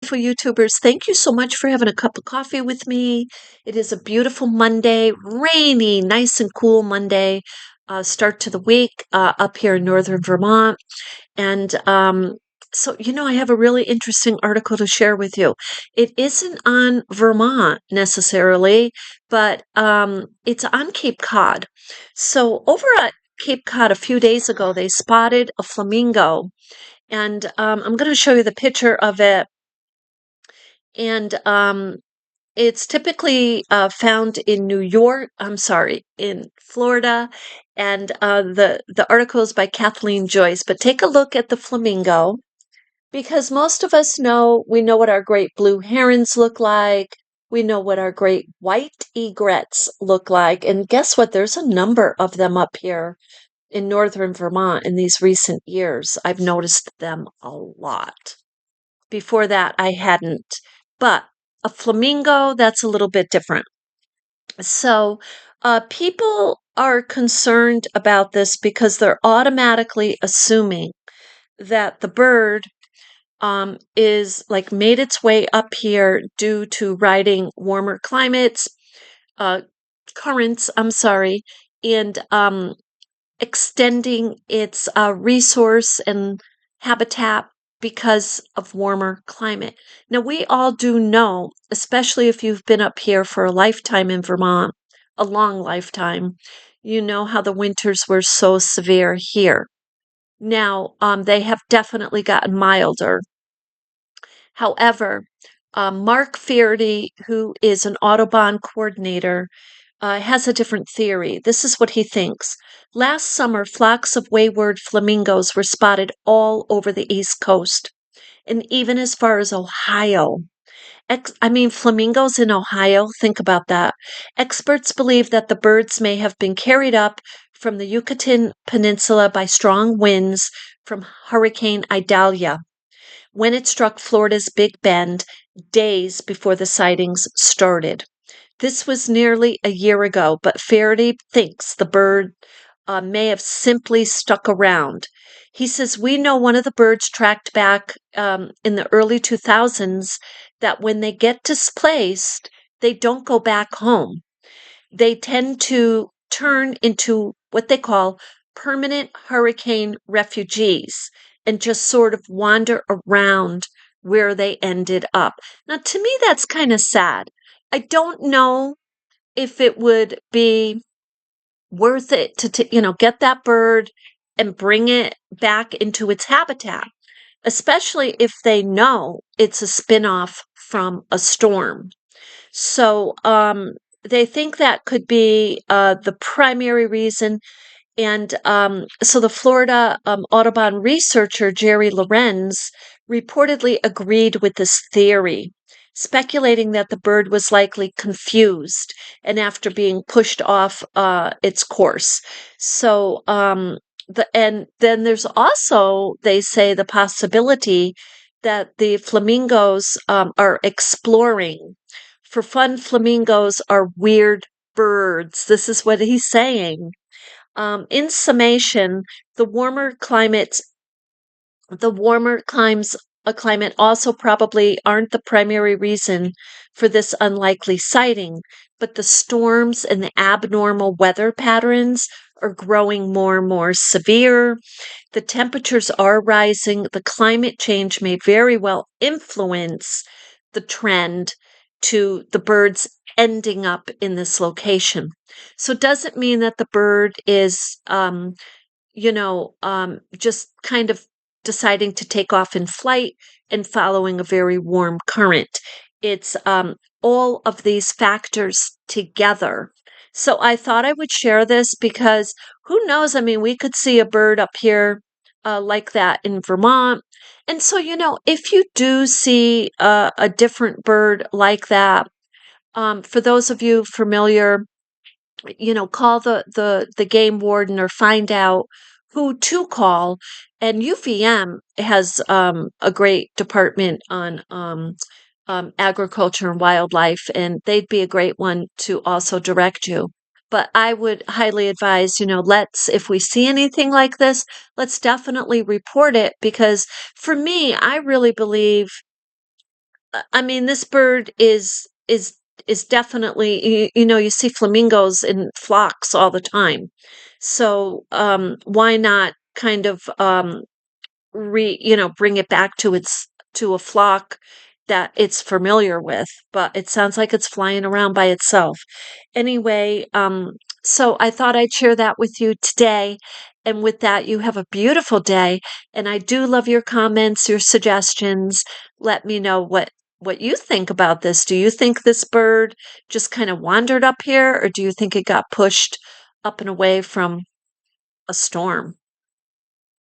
beautiful YouTubers. Thank you so much for having a cup of coffee with me. It is a beautiful Monday, rainy, nice and cool Monday, start to the week up here in northern Vermont. And I have a really interesting article to share with you. It isn't on Vermont necessarily, but it's on Cape Cod. So over at Cape Cod a few days ago, they spotted a flamingo, and I'm going to show you the picture of it. And it's typically found in New York. I'm sorry, in Florida. And the article is by Kathleen Joyce. But take a look at the flamingo, because most of us we know what our great blue herons look like. We know what our great white egrets look like. And guess what? There's a number of them up here in northern Vermont in these recent years. I've noticed them a lot. Before that, I hadn't. But a flamingo, that's a little bit different. So people are concerned about this because they're automatically assuming that the bird is like made its way up here due to riding warmer climates, currents, I'm sorry, and extending its resource and habitat because of warmer climate. Now, we all do know, especially if you've been up here for a lifetime in Vermont, a long lifetime, you know how the winters were so severe here. Now, they have definitely gotten milder. However, Mark Fearty, who is an Audubon coordinator, has a different theory. This is what he thinks. Last summer, flocks of wayward flamingos were spotted all over the East Coast and even as far as Ohio. Flamingos in Ohio, think about that. Experts believe that the birds may have been carried up from the Yucatan Peninsula by strong winds from Hurricane Idalia when it struck Florida's Big Bend days before the sightings started. This was nearly a year ago, but Faraday thinks the bird may have simply stuck around. He says, we know one of the birds tracked back in the early 2000s that when they get displaced, they don't go back home. They tend to turn into what they call permanent hurricane refugees and just sort of wander around where they ended up. Now, to me, that's kind of sad. I don't know if it would be worth it to get that bird and bring it back into its habitat, especially if they know it's a spinoff from a storm. So they think that could be the primary reason. And so the Florida Audubon researcher, Jerry Lorenz, reportedly agreed with this theory, speculating that the bird was likely confused and after being pushed off its course. So, and then there's also, they say, the possibility that the flamingos are exploring. For fun, flamingos are weird birds. This is what he's saying. In summation, the warmer climates, a climate also probably aren't the primary reason for this unlikely sighting, but the storms and the abnormal weather patterns are growing more and more severe. The temperatures are rising. The climate change may very well influence the trend to the birds ending up in this location. So it doesn't mean that the bird is, just kind of deciding to take off in flight and following a very warm current. It's all of these factors together. So I thought I would share this because who knows? I mean, we could see a bird up here like that in Vermont. And so, if you do see a different bird like that, for those of you familiar, call the game warden or find out who to call. And UVM has a great department on agriculture and wildlife, and they'd be a great one to also direct you. But I would highly advise, if we see anything like this, let's definitely report it, because for me, I really believe I mean, this bird is definitely you know, you see flamingos in flocks all the time. So, why not kind of you know, bring it back to its to a flock that it's familiar with, but it sounds like it's flying around by itself. Anyway, so I thought I'd share that with you today. And with that, you have a beautiful day. And I do love your comments, your suggestions. Let me know what you think about this. Do you think this bird just kind of wandered up here, or do you think it got pushed up and away from a storm?